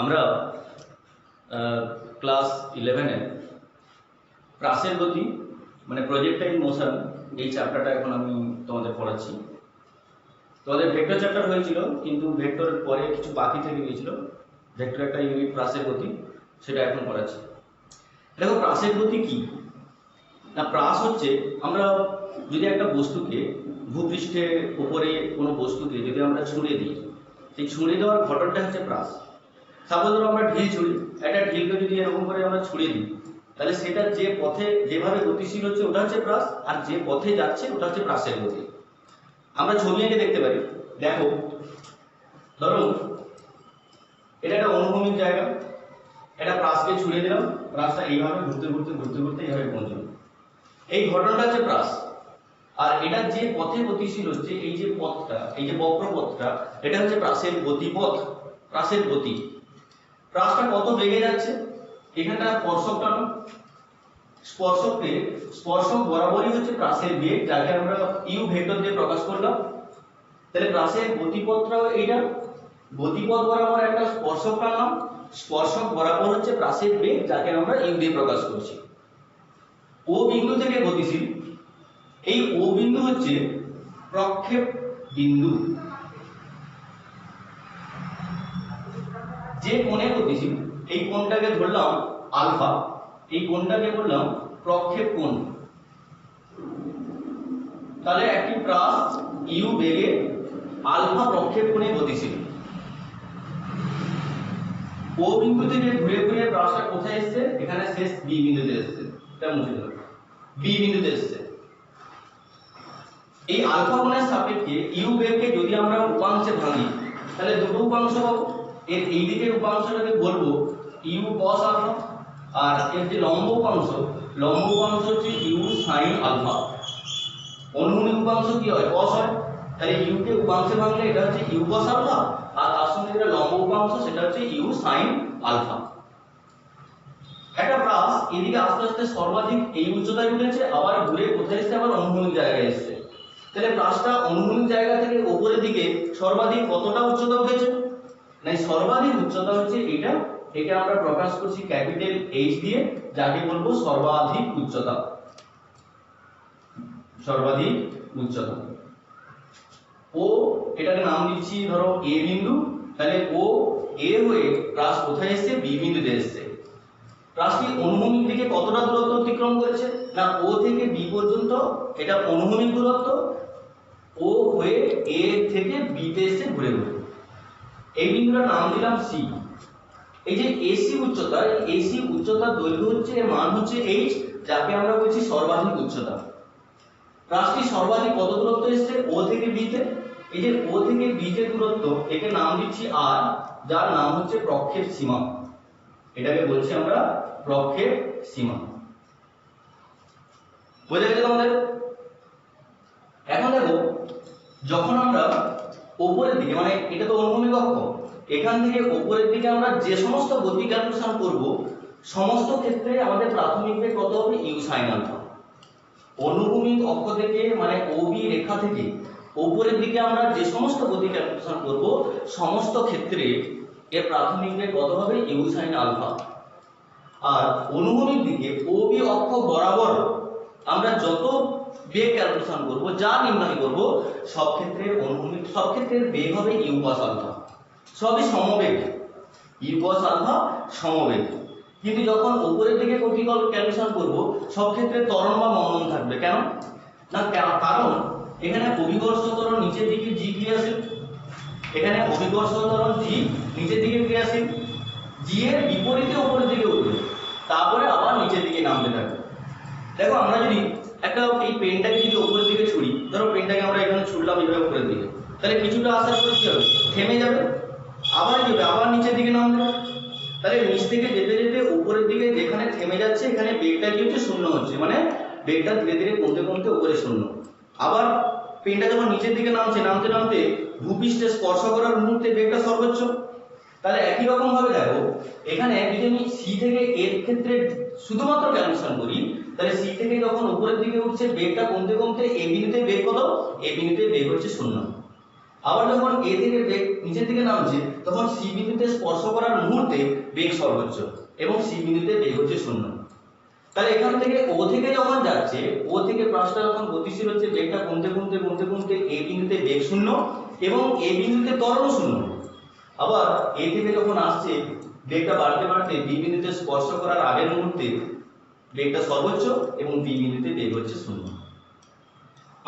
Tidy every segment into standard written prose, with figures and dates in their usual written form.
আমরা ক্লাস 11-এ প্রাসের গতি মানে প্রজেক্টাইল মোশন এই চ্যাপ্টারটা এখন আমি তোমাদের পড়াচ্ছি। তোমাদের ভেক্টর চ্যাপ্টার হয়েছিল, কিন্তু ভেক্টরের পরে কিছু বাকি থেকে গিয়েছিল। ভেক্টর একটা ইউনিট প্রাসের গতি, সেটা এখন পড়াচ্ছি। দেখো, প্রাসের গতি কি না, প্রাস হচ্ছে আমরা যদি একটা বস্তুকে ভূপৃষ্ঠের উপরে কোনো বস্তুকে যদি আমরা ছুঁড়ে দিই, সেই ছুঁড়ে দেওয়ার ঘটনাটা হচ্ছে প্রাস। সাপোজ ধরো আমরা ঢিল ছুঁড়ি, একটা ঢিলকে যদি এরকম করে আমরা ছুঁড়ে দিই, তাহলে সেটা যে পথে যেভাবে গতিশীল হচ্ছে ওটা হচ্ছে প্রাস, আর যে পথে যাচ্ছে ওটা হচ্ছে প্রাসের গতি। আমরা ছবি এঁকে দেখতে পারি। দেখো, ধরো এটা একটা অনুভূমিক জায়গা, এটা প্রাসকে ছুঁড়ে দিলাম, প্রাসটা এইভাবে ঘুরতে ঘুরতে ঘুরতে ঘুরতে এইভাবে পৌঁছলো। এই ঘটনাটা হচ্ছে প্রাস। আর এটা যে পথে গতিশীল হচ্ছে, এই যে পথটা, এই যে বক্রপথটা, এটা হচ্ছে প্রাসের গতিপথ, প্রাসের গতি। প্রাসটা কত বেগে যাচ্ছে, এখানটা স্পর্শক টানো, স্পর্শক বরাবরই হচ্ছে প্রাসের বেগ, যাকে আমরা ইউ ভেক্টর দিয়ে প্রকাশ করলাম। তাহলে প্রাসের গতিপথটাও এইটা, গতিপথ বরাবর একটা স্পর্শক টানলাম, স্পর্শক বরাবর হচ্ছে প্রাসের বেগ, যাকে আমরা ইউ দিয়ে প্রকাশ করছি। ও বিন্দু থেকে গতিশীল, এই ও বিন্দু হচ্ছে প্রক্ষেপ বিন্দু। যে কোণে গতিশীল, এই কোণটাকে ধরলাম আলফা, এই কোণটাকে বললাম প্রক্ষেপ কোণ। তাহলে একটি প্রাস ইউ বেগে আলফা প্রক্ষেপ কোণে গতিশীল। ও বিন্দু থেকে ঘুরে ঘুরে প্রাসটা কোথায় এসেছে, এখানে শেষ বি বিন্দুতে এসেছে। এটা মুছে দাও, বি বিন্দুতে এসেছে। এই আলফা কোণের সাপেক্ষে ইউ বেগকে যদি আমরা উপাংশে ভাঙি, তাহলে দুটো উপাংশ পাবো। এর এই দিকের উপাংশটাকে বলবো ইউ cos আলফা, আর এর যে লম্ব উপাংশ হচ্ছে ইউ sin আলফা। অনুভূমিক উপাংশ কি হয়, cos হয়। তাহলে ইউ কে উপাংশে ভাঙলে এটা হচ্ছে ইউ cos আলফা, আর তার সঙ্গে যেটা লম্ব উপাংশ সেটা হচ্ছে ইউ sin আলফা। একটা প্রাস এদিকে আস্তে আস্তে সর্বাধিক এই উচ্চতায় উঠেছে, আবার ঘুরে কোথায় এসেছে, আবার অনুভূমিক জায়গায় এসেছে। তাহলে প্রাসটা অনুভূমিক জায়গা থেকে উপরের দিকে সর্বাধিক কতটা উচ্চতা উঠেছে, না সর্বাধিক উচ্চতা হচ্ছে এটা, এটা আমরা প্রকাশ করছি ক্যাপিটাল এইচ দিয়ে, যাকে বলবো সর্বাধিক উচ্চতা, সর্বাধিক উচ্চতা। ও এটাকে নাম দিচ্ছি ধরো এ বিন্দু, তাহলে ও এ হয়ে প্রাস কোথায় এসেছে, বি বিন্দুতে এসেছে। প্রাসটি অনুভূমিক দিকে কতটা দূরত্ব অতিক্রম করেছে, না ও থেকে বি পর্যন্ত এটা অনুভূমিক দূরত্ব, ও হয়ে এ থেকে বি তে এসে ঘুরে ঘুরে। এই বিন্দুটার নাম দিলাম সি। এই যে এসি উচ্চতা, এই এসি উচ্চতার দৈর্ঘ্য হচ্ছে, এর মান হচ্ছে এইচ, যাকে আমরা বলছি সর্বাধিক উচ্চতা। প্রাসটি সর্বাধিক কত দূরত্ব এসেছে, ও থেকে বি তে। এই যে ও থেকে বি যে দূরত্ব, একে নাম দিচ্ছি আর, যার নাম হচ্ছে প্রক্ষেপ সীমা। এটাকে বলছি আমরা প্রক্ষেপ সীমা। বোঝা গেছে তোমাদের? এখন দেখো, যখন আমরা উপরের দিকে, মানে এটা তো অনুভূমিক অক্ষ, এখান থেকে উপরের দিকে আমরা যে সমস্ত গতি ক্যালকুলেশন করব, সমস্ত ক্ষেত্রে আমাদের প্রাথমিক বেগ কত হবে, ইউ sin আলফা। অনুভূমিক অক্ষ থেকে মানে ওবি রেখা থেকে উপরের দিকে আমরা যে সমস্ত গতি ক্যালকুলেশন করব, সমস্ত ক্ষেত্রে এর প্রাথমিক বেগ কত হবে, ইউ sin আলফা। আর অনুভূমিক দিকে ওবি অক্ষ বরাবর আমরা যত বেগ ক্যালকুলেশন করব, যা নির্ণয় করব, সব ক্ষেত্রে অনুভূমিক, সব ক্ষেত্রের বেগ হবে ইউ cos আলফা। সবই সমবেগ, ইউ cos আলফা সমবেগ। কিন্তু যখন উপরের দিকে গতি ক্যালকুলেশন করব, সব ক্ষেত্রে ত্বরণ বা মন্দন থাকবে। কেন না, কারণ এখানে অভিকর্ষ ত্বরণ নিচের দিকে জি ক্রিয়াশীল, এখানে অভিকর্ষ ত্বরণ জি নিচের দিকে ক্রিয়াশীল, জি এর বিপরীতে উপরের দিকে উঠবে, তারপরে আবার নিচের দিকে নামতে থাকবে। দেখো, আমরা যদি একটা এই পেনটাকে যদি উপরের দিকে ছুড়ি, ধরো পেনটাকে আমরা এখানে ছুড়লাম এইভাবে উপরের দিকে, তাহলে কিছুটা আসার পরে কি হবে, থেমে যাবে, আবার কি হবে, আবার নিচের দিকে নামবে। তাহলে নিচ থেকে যেতে যেতে উপরের দিকে যেখানে থেমে যাচ্ছে, এখানে বেগটা কি হচ্ছে, শূন্য হচ্ছে, মানে বেগটা ধীরে ধীরে কমতে কমতে উপরে শূন্য। আবার পেনটা যখন নিচের দিকে নামছে, নামতে নামতে ভূপৃষ্ঠে স্পর্শ করার মুহূর্তে বেগটা সর্বোচ্চ। তাহলে একই রকম ভাবে দেখো, এখানে যদি আমি সি থেকে এর ক্ষেত্রে শুধুমাত্র ক্যালকুলেশন করি, তাহলে সি থেকে যখন উপরের দিকে উঠছে বেগটা কমতে কমতে এ বিন্দুতে বেগ কত, এ বিন্দুতে বেগ হচ্ছে শূন্য। আবার যখন এ থেকে বেগ নিচের দিকে নামছে তখন সি বিন্দুতে স্পর্শ করার মুহূর্তে বেগ সর্বোচ্চ এবং সি বিন্দুতে বেগ হচ্ছে 0। তাহলে এখান থেকে ও থেকে যখন যাচ্ছে, ও থেকে প্রাসটা যখন গতিশীল হচ্ছে, বেগটা কমতে কমতে কমতে কমতে এ বিন্দুতে বেগ 0 এবং এ বিন্দুতে ত্বরণ 0। আবার এ থেকে যখন আসছে বেগটা বাড়তে বাড়তে বি বিন্দুতে স্পর্শ করার আগের মুহূর্তে বেগটা সর্বোচ্চ এবং বি বিন্দুতে বেগ হচ্ছে 0।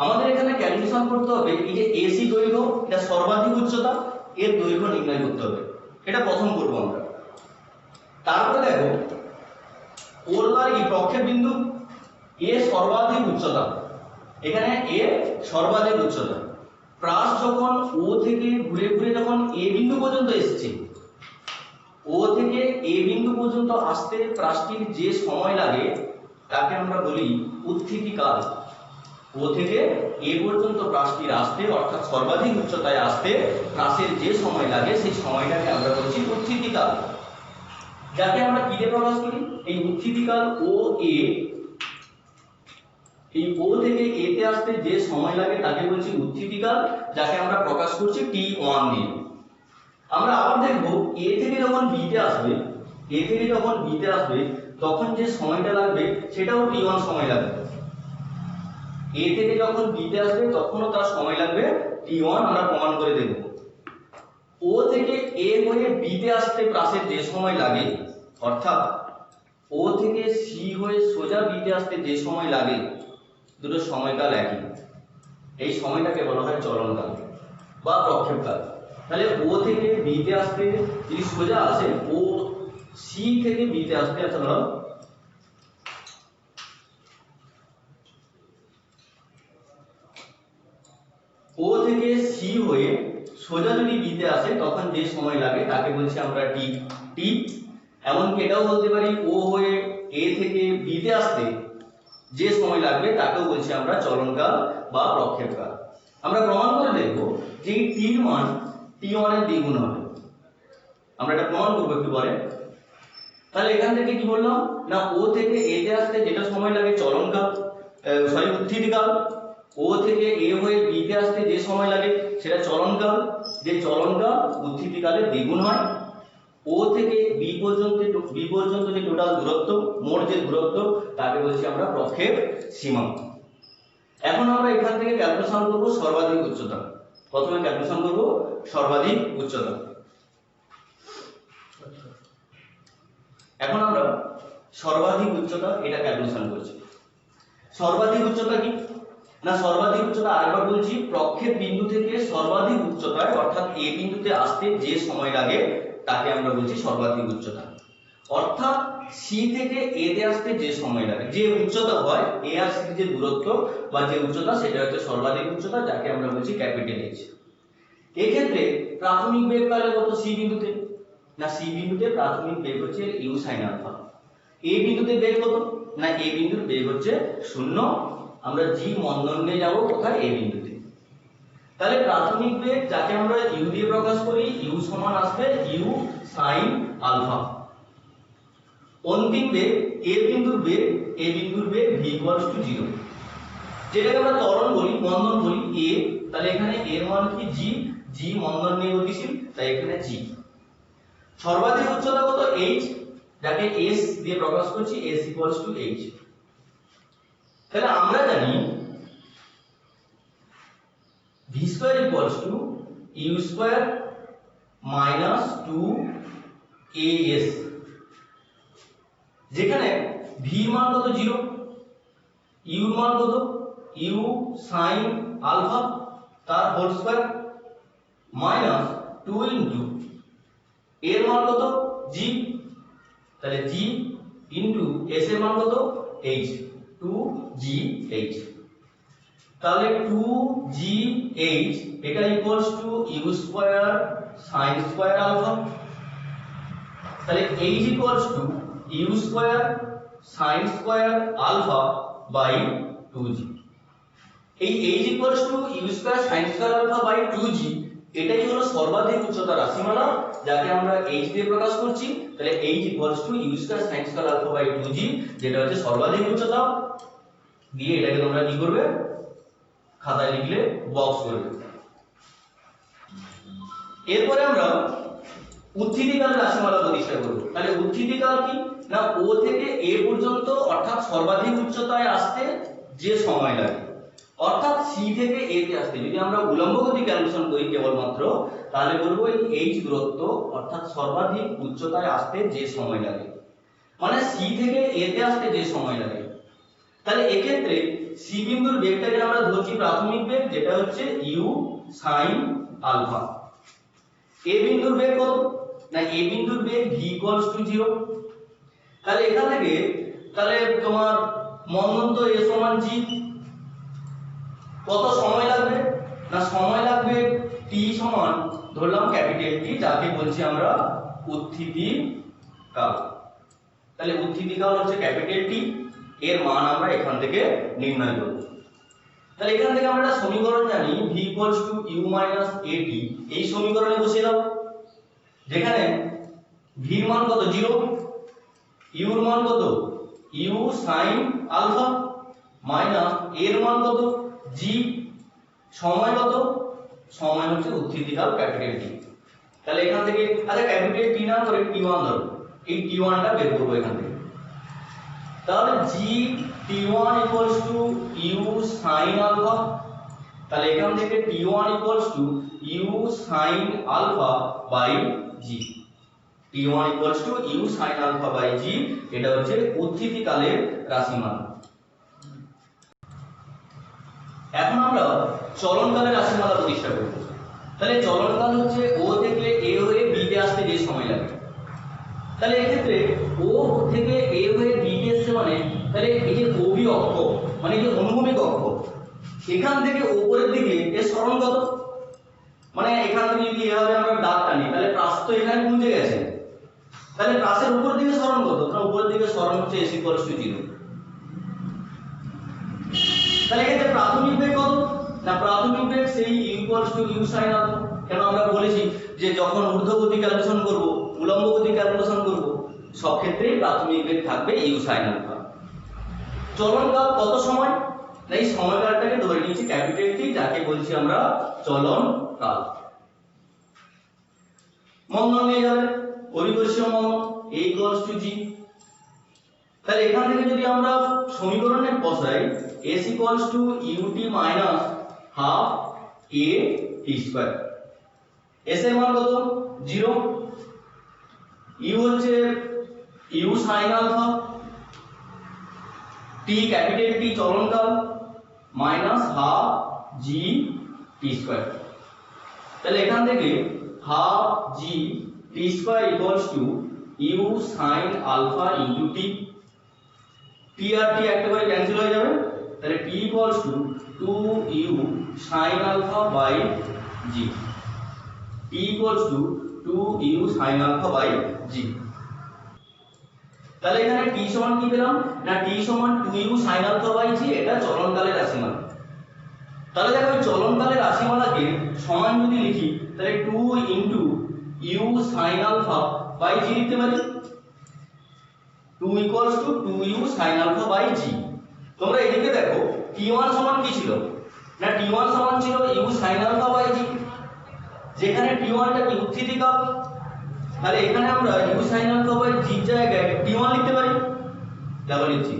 আমাদের এখানে ক্যালকুলেশন করতে হবে এই যে এসি দৈর্ঘ্য, এটা সর্বাধিক উচ্চতা, এর দৈর্ঘ্য নির্ণয় করতে হবে। এটা প্রথম করব আমরা। তারপরে দেখো ওর কি প্রক্ষেপ বিন্দু এ সর্বাধিক উচ্চতা, এখানে এ সর্বাধিক উচ্চতা। প্রাস যখন ও থেকে ঘুরে ঘুরে যখন এ বিন্দু পর্যন্ত এসেছে, ও থেকে এ বিন্দু পর্যন্ত আসতে প্রাসটির যে সময় লাগে তাকে আমরা বলি উত্থিতি কাল। ও থেকে এ পর্যন্ত প্রাসটির আসতে অর্থাৎ সর্বাধিক উচ্চতায় আসতে প্রাসের যে সময় লাগে সেই সময়টাকে আমরা বলছি উত্থিতি কাল, যাকে আমরা কি দিয়ে প্রকাশ করি? এই উত্থিতি কাল ও এ, এই ও থেকে এ তে আসতে যে সময় লাগে তাকে বলছি উত্থিতি কাল, যাকে আমরা প্রকাশ করছি t1 দিয়ে। আমরা আবার দেখব এ থেকে যখন বি তে আসবে, এ থেকে যখন বি তে আসবে তখন যে সময়টা লাগবে সেটাও t1 সময় লাগবে। এ থেকে যখন বি তে আসবে তখনও তার সময় লাগবে t1, আমরা প্রমাণ করে দেব। ও থেকে এ হয়ে বি তে আসতে প্রাসের যে সময় লাগে, অর্থাৎ ও থেকে সি হয়ে সোজা বি তে আসতে যে সময় লাগে, দুটো সময়কাল একই। এই সময়টাকে বলা হয় চলনকাল বা প্রক্ষেপকাল। তাহলে ও থেকে বি তে আসতে যদি সোজা আসে, ও সি থেকে বি তে আসতে, আচ্ছা ধরো ও থেকে সি হয়ে সোজা যদি বি তে আসে তখন যে সময় লাগে তাকে বলছি আমরা টি টি। এমনকি এটাও বলতে পারি ও হয়ে এ থেকে বি তে আসতে যে সময় লাগবে তাকেও বলছি আমরা চলনকাল বা প্রক্ষেপকাল। আমরা প্রমাণ করে দেখব যে এই টির মান t1 এর দ্বিগুণ হবে। আমরা এটা প্রমাণ করব একটু পরে। তাহলে এখান থেকে কি বললাম না, ও থেকে এ তে আসতে যেটা সময় লাগে চলনকাল, উত্থিতিকাল। ও থেকে এ হয়ে বি তে আসতে যে সময় লাগে সেটা চলনকাল, যে চলনকাল উত্থিতিকালের দ্বিগুণ হয়। ও থেকে বি পর্যন্ত যে টোটাল দূরত্ব, মোট যে দূরত্ব, তাকে বলছি আমরা প্রক্ষেপ সীমান্ত। এখন আমরা এখান থেকে ক্যালকুলেশন করব সর্বাধিক উচ্চতা। প্রথমে ক্যালকুলেশন করব সর্বাধিক উচ্চতা। এখন আমরা সর্বাধিক উচ্চতা এটা ক্যালকুলেশন করছি। সর্বাধিক উচ্চতা কি না, সর্বাধিক উচ্চতা আরেকবার বলছি, প্রক্ষেপ বিন্দু থেকে সর্বাধিক উচ্চতায় অর্থাৎ এ বিন্দুতে আসতে যে সময় লাগে তাকে আমরা বলছি সর্বাধিক উচ্চতা। অর্থাৎ সি থেকে এ তে আসতে যে সময় লাগে, যে উচ্চতা হয় এ আর সি যে দূরত্ব বা যে উচ্চতা, সেটা হচ্ছে সর্বাধিক উচ্চতা, যাকে আমরা বলছি ক্যাপিটাল এইচ। এই ক্ষেত্রে প্রাথমিক বেগ তাহলে কত সি বিন্দুতে? না, সি বিন্দুতে প্রাথমিক বেগ হচ্ছে ইউ sin আলফা। এ বিন্দুতে বেগ কত? না, এ বিন্দুর বেগ হচ্ছে 0। আমরা জি মন্দন নিয়ে যাব কোথায়? এ বিন্দুতে। তাহলে প্রাথমিক বেগ যাকে আমরা ইউ দিয়ে প্রকাশ করি, ইউ সমান আসবে ইউ sin আলফা। অন্তিম বেগ এ বিন্দুর বেগ, এ বিন্দুর বেগ v = 0, যেটাকে আমরা ত্বরণ বলি, মন্দন বলি এ। তাহলে এখানে এর মান কি? জি, জি মন্দন নিয়ে গতিশীল, তাই এখানে জি। সর্বাধিক উচ্চতা কত? h, যাকে s দিয়ে প্রকাশ করছি, s = h। তাহলে আমরা জানি v² = u² - 2as, যেখানে v মান কত? 0, u মান কত? u sin আলফা তার হোল স্কয়ার মাইনাস 2 ইনটু এর মান কত? g, তাহলে g ইনটু s এর মান কত? h, 2gh। তাহলে 2gh এটা equals to u square sin square alpha. তাহলে h equals to u square sin square alpha by 2g। এই h equals to u square sin square alpha by 2g এটাই হলো সর্বাধিক উচ্চতা রাশিমালা, যাকে আমরা h দিয়ে প্রকাশ করছি। তাহলে h equals to u square sin square alpha by 2g, যেটা হচ্ছে সর্বাধিক উচ্চতা। দিয়ে এটাকে তোমরা কি করবে? খাতায় লিখলে বক্স করবে। এরপরে আমরা উত্থিতিকালের রাশিমালা প্রতিষ্ঠা করব। তাহলে উত্থিতিকাল কি না, ও থেকে এ পর্যন্ত অর্থাৎ সর্বাধিক উচ্চতায় আসতে যে সময় লাগে, অর্থাৎ সি থেকে এ তে আসতে যদি আমরা উলম্ব গতি ক্যালকুলেশন করি কেবলমাত্র, তাহলে বলবো এই এইচ দূরত্ব অর্থাৎ সর্বাধিক উচ্চতায় আসতে যে সময় লাগে, মানে সি থেকে এ তে আসতে যে সময় লাগে। তাহলে এক্ষেত্রে সি বিন্দুর বেগটাকে আমরা ধরছি প্রাথমিক বেগ, যেটা হচ্ছে ইউ সাইন আলফা। এ বিন্দুর বেগ কত না, এ বিন্দুর বেগ v = 0। তাহলে এখান থেকে তাহলে তোমার মন্দন তো a সমান g, কত সময় লাগবে না, সময় লাগবে t সমান ধরলাম ক্যাপিটাল T, যাকে বলছি আমরা উত্থিতিকাল। তাহলে উত্থিতিকাল হচ্ছে ক্যাপিটাল T, এর মান আমরা এখান থেকে নির্ণয় করব। তাহলে এখান থেকে আমরা একটা সমীকরণ জানি v = u - at, এই সমীকরণে বসিয়ে দাও, যেখানে v এর মান কত 0, u এর মান কত u sin আলফা মাইনাস এর মান কত g, সময় কত, সময় হচ্ছে উত্থিতিকাল ক্যাপিটাল T। তাহলে এখান থেকে আচ্ছা ক্যাপিটাল T না করে T1 ধরো, এই T1 টা বের করব এখান থেকে। তাহলে g T1 = u sin alpha, তাহলে এখান থেকে T1 = u sin alpha by g, T1 = u sin alpha by g, এটা হচ্ছে উত্থিতিকালের রাশিমালা। এখন আমরা চলনকালের রাশিমালা প্রতিষ্ঠা করব। তাহলে চলনকাল হচ্ছে ও থেকে এ হয়ে বি তে আসতে যে সময় লাগে। তাহলে এক্ষেত্রে ও থেকে এ হয়ে বি তে আসছে, মানে তাহলে এই যে ওবি অক্ষ মানে যে অনুভূমিক অক্ষ, এখান থেকে উপরের দিকে এর সরণ কত, মানে এখান থেকে যদি এভাবে আমরা দাগ টানি তাহলে প্রাস তো এখানে পৌঁছে গেছে, তাহলে প্রাসের উপর দিকে সরণ কত, কারণ উপরের দিকে সরণ হচ্ছে s = 0। তাহলে এক্ষেত্রে প্রাথমিক বেগ কত না, প্রাথমিক বেগ সেই u sin আলফা। কেন আমরা বলেছি যে যখন ঊর্ধ্বগতি ক্যালকুলেশন করব, উলম্ব গতি ক্যালকুলেশন করব, সব ক্ষেত্রেই প্রাথমিক বেগ থাকবে u sin আলফা। চলনকাল কত সময় না, এই সময়কালটাকে ধরে নিয়েছি ক্যাপিটাল T, যাকে বলছি আমরা চলনকাল। মন্দন নিয়ে যাবে পরিবর্ষীয় মন্দন a = g। তাহলে এখান থেকে যদি আমরা সমীকরণে বসাই s = ut - ½ a t², s এর মান কত 0, u হচ্ছে u sin alpha, t capital T চলনকাল ½ g t²। তাহলে এখান থেকে ½ g t² = u sin alpha * t, t আর t একটা করে ক্যান্সেল হয়ে যাবে, তাহলে t = 2u sin alpha by g, t = 2u sin alpha by g। তাহলে এখানে t সমান কি পেলাম না, t সমান 2u sin alpha by g, এটা চলনকালের রাশিমালা। তাহলে দেখো চলনকালের রাশিমালাকে সমান যদি লিখি তাহলে 2 * u sin alpha by g লিখতে পারি, 2 = 2u sin alpha by g। তোমরা এদিকে দেখো t1 সমান কি ছিল না, t1 সমান ছিল u sin alpha by g, যেখানে t1 টা কি উত্থিতিকাল, তাহলে এখানে আমরা u sin alpha by g এর জায়গায় t1 লিখতে পারি। দেখো লিখছি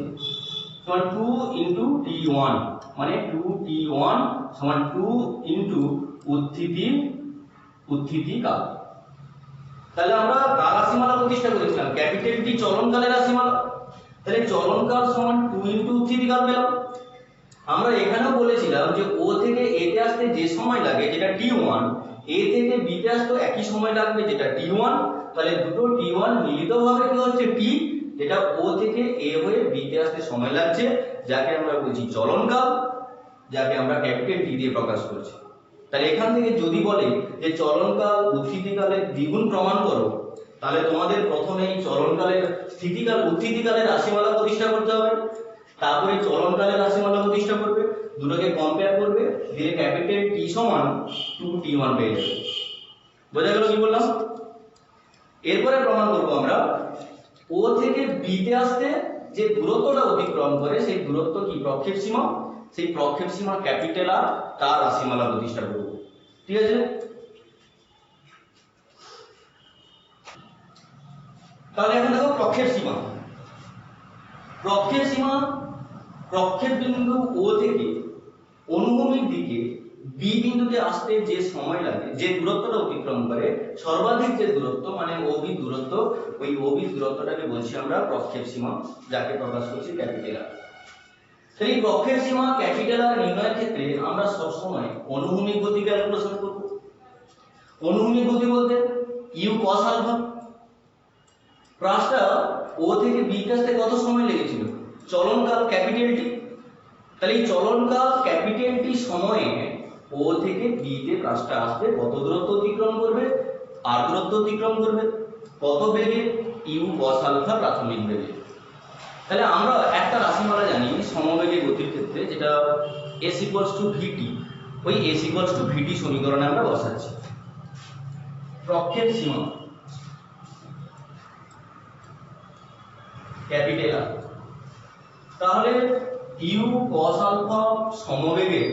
সমান 2 * t1, মানে 2t1 সমান 2 উত্থিতিকাল। তাহলে আমরা কার রাশিমালা প্রতিষ্ঠা করেছিলাম, ক্যাপিটাল T চলনকালের রাশিমালা। তাহলে চলনকাল সমান 2 উত্থিতিকাল পেলাম। আমরা এখানেও বলেছিলাম যে ও থেকে এ তে আসতে যে সময় লাগে যেটা t1, এ থেকে বি তে আসতে একই সময় লাগবে যেটা t1। তাহলে দুটো t1 মিলিতভাবে কি হচ্ছে t, যেটা ও থেকে এ হয়ে বি তে আসতে সময় লাগছে, যাকে আমরা বলছি চলনকাল, যাকে আমরা ক্যাপিটাল T দিয়ে প্রকাশ করছি। তাহলে এখান থেকে যদি বলে যে চলনকাল উত্থিতিকালের দ্বিগুণ প্রমাণ করো, তাহলে তোমাদের প্রথমে এই চলনকালের উত্থিতিকালের রাশিমালা প্রতিষ্ঠা করতে হবে, তারপরে চলনকালের রাশিমালা প্রতিষ্ঠা করবে, দুটোকে কম্পেয়ার করবে, দিয়ে ক্যাপিটাল T সমান 2t1 পেয়ে যাবে। বোঝা গেল কি বললাম? এরপরে প্রমাণ করব আমরা ও থেকে বি তে আসতে যে দূরত্বটা অতিক্রম করে সেই দূরত্ব কি প্রক্ষেপ সীমা, সেই প্রক্ষেপ সীমা ক্যাপিটাল আর তার রাশিমালা প্রতিষ্ঠা করব। ঠিক আছে? তাহলে এখন দেখো প্রক্ষেপ সীমা। প্রক্ষেপ সীমা প্রক্ষেপ বিন্দু ও থেকে অনুভূমিক দিকে বি বিন্দুতে আসতে যে সময় লাগে, যে দূরত্বটা অতিক্রম করে, সর্বাধিক যে দূরত্ব মানে ওবি দূরত্ব, ওই ওবি দূরত্বটাকে বলছি আমরা প্রক্ষেপ সীমা, যাকে প্রকাশ করছি ক্যাপিটাল আর। তাহলে এই প্রক্ষেপ সীমা ক্যাপিটাল আর নির্ণয়ের ক্ষেত্রে আমরা সবসময় অনুভূমিক গতি ক্যালকুলেশন করব। অনুভূমিক গতি বলতে ইউ cos আলফা। প্রাসটা ও থেকে বি আসতে কত সময় লেগেছিল? চলনকাল ক্যাপিটাল টি। তাহলে এই চলনকাল ক্যাপিটাল টি সময়ে ও থেকে বি তে প্রাসটা আসবে কত দূরত্ব অতিক্রম করবে? আর দূরত্ব অতিক্রম করবে কত বেগে? ইউ cos আলফা প্রাথমিক বেগে। তাহলে আমরা একটা রাশিমালা জানি সমবেগে গতির ক্ষেত্রে, যেটা s = vt। ওই s = vt সমীকরণে আমরা বসাচ্ছি প্রক্ষেপ সীমা ক্যাপিটাল আর। তাহলে ইউ cos আলফা সমবেগে,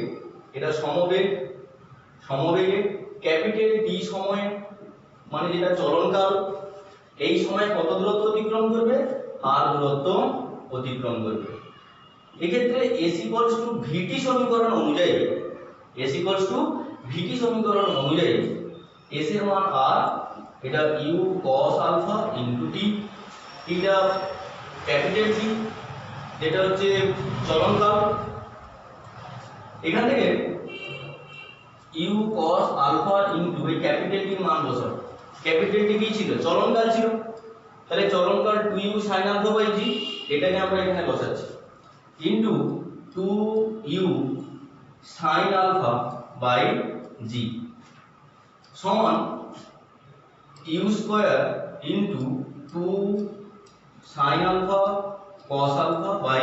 এটা সমবেগে ক্যাপিটাল টি সময়ে মানে যেটা চলনকাল, এই সময় কত দূরত্ব অতিক্রম করবে? আর দূরত্ব অতিক্রম করবে। এক্ষেত্রে s = vt সমীকরণ অনুযায়ী, s = vt সমীকরণ অনুযায়ী s এর মান r, এটা u cos alpha into t, এটা ক্যাপিটাল টি যেটা হচ্ছে চলনকাল। এখান থেকে u cos আলফা ইনটু এই ক্যাপিটাল টির মান বসাবো। ক্যাপিটাল টি কি ছিল? চলনকাল ছিল। তাহলে চলনকাল 2u sin alpha by g, এটাকে আমরা এখানে বসাচ্ছি into 2u sin alpha by g সমান u square into 2 sin alpha cos alpha by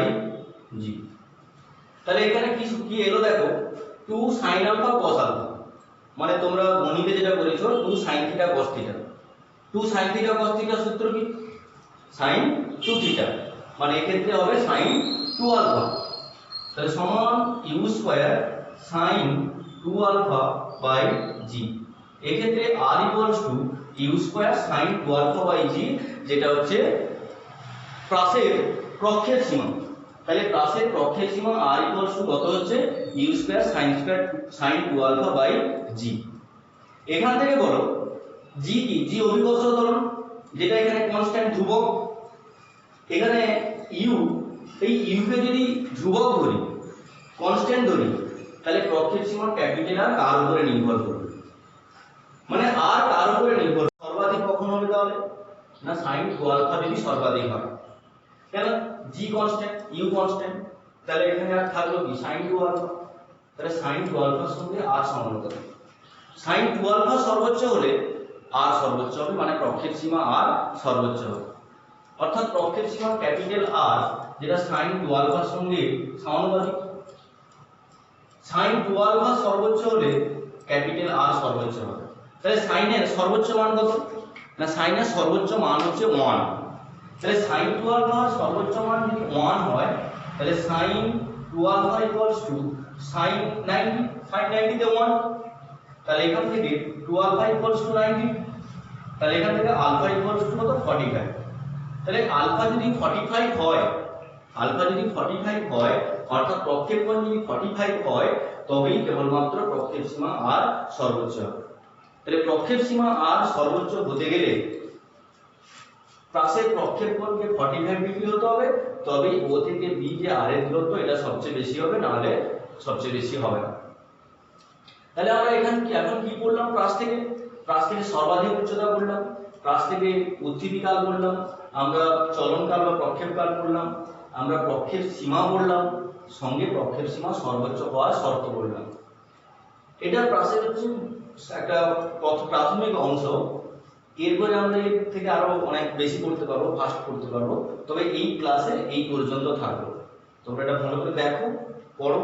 g। তাহলে এখানে কি এলো দেখো, 2 sin আলফা cos আলফা, মানে তোমরা গণিতে যেটা করেছো 2 sin theta cos theta. 2 sin theta cos theta সূত্র কি? sin 2 থিটা, মানে এক্ষেত্রে হবে sin 2 আলফা। তাহলে সমান u square sin 2 alpha by g। এক্ষেত্রে r = u square sin 2 alpha by g, যেটা হচ্ছে প্রাসের প্রক্ষেপ সীমা। তাহলে প্রাসের প্রক্ষেপ সীমা r = কত হচ্ছে? u square sin 2 alpha by g। এখান থেকে বলো g কি? g অভিকর্ষ ত্বরণ, যেটা এখানে কনস্ট্যান্ট ধ্রুবক। এখানে u, এই u কে যদি ধ্রুবক ধরি, কনস্ট্যান্ট ধরি, তাহলে প্রক্ষেপ সীমা ক্যাপিটাল আর কার উপরে নির্ভর করবে? মানে আর কার উপরে নির্ভর? সর্বাধিক কখন হবে তাহলে? না sin 2 আলফা যদি সর্বাধিক হয়। কেন? g কনস্ট্যান্ট, u কনস্ট্যান্ট, তাহলে এখানে আর থাকলো কি? sin 2 alpha. তাহলে sin 2 আলফার সঙ্গে r সমানুপাতিক। sin 2 আলফা সর্বোচ্চ হলে r সর্বোচ্চ হবে, মানে প্রক্ষেপ সীমা r সর্বোচ্চ হবে। অর্থাৎ প্রক্ষেপ সীমা ক্যাপিটাল R, যেটা sin 2 আলফার সঙ্গে সমানুপাতিক। sin 2 আলফা সর্বোচ্চ হলে ক্যাপিটাল R সর্বোচ্চ হবে। তাহলে sin এর সর্বোচ্চ মান কত? না sin এর সর্বোচ্চ মান হচ্ছে 1। তাহলে sin 2 আলফার সর্বোচ্চ মান যদি 1 হয়, তাহলে sin 2 আলফা = sin 90, sin 90 তে 1। তাহলে এখান থেকে 2 আলফা = 90, তাহলে এখান থেকে আলফা = কত? 45। তাহলে আলফা যদি 45 হয়, অর্থাৎ প্রক্ষেপ কোণ যদি 45 হয়, তবেই কেবলমাত্র প্রক্ষেপ সীমা r সর্বোচ্চ হবে। তাহলে প্রক্ষেপ সীমা r সর্বোচ্চ হতে গেলে প্রাসের প্রক্ষেপ কোণকে 45 ডিগ্রি হতে হবে, তবেই o থেকে b যে r এর দূরত্ব, এটা সবচেয়ে বেশি হবে, না হলে সবচেয়ে বেশি হবে না। তাহলে আমরা এখন কি পড়লাম? প্রাস থেকে সর্বাধিক উচ্চতা পড়লাম, প্রাস থেকে উৎপত্তি কাল পড়লাম, আমরা চলনকাল বা প্রক্ষেপ কাল পড়লাম, আমরা প্রক্ষেপ সীমা পড়লাম, সঙ্গে প্রক্ষেপ সীমা সর্বোচ্চ হওয়ার শর্ত পড়লাম। এটা প্রাসের হচ্ছে একটা প্রাথমিক অংশ। এরপরে আমরা এর থেকে আরো অনেক বেশি পড়তে পারবো, ফাস্ট পড়তে পারবো, তবে এই ক্লাসে এই পর্যন্ত থাকবো। তোমরা এটা ভালো করে দেখো, পড়ো।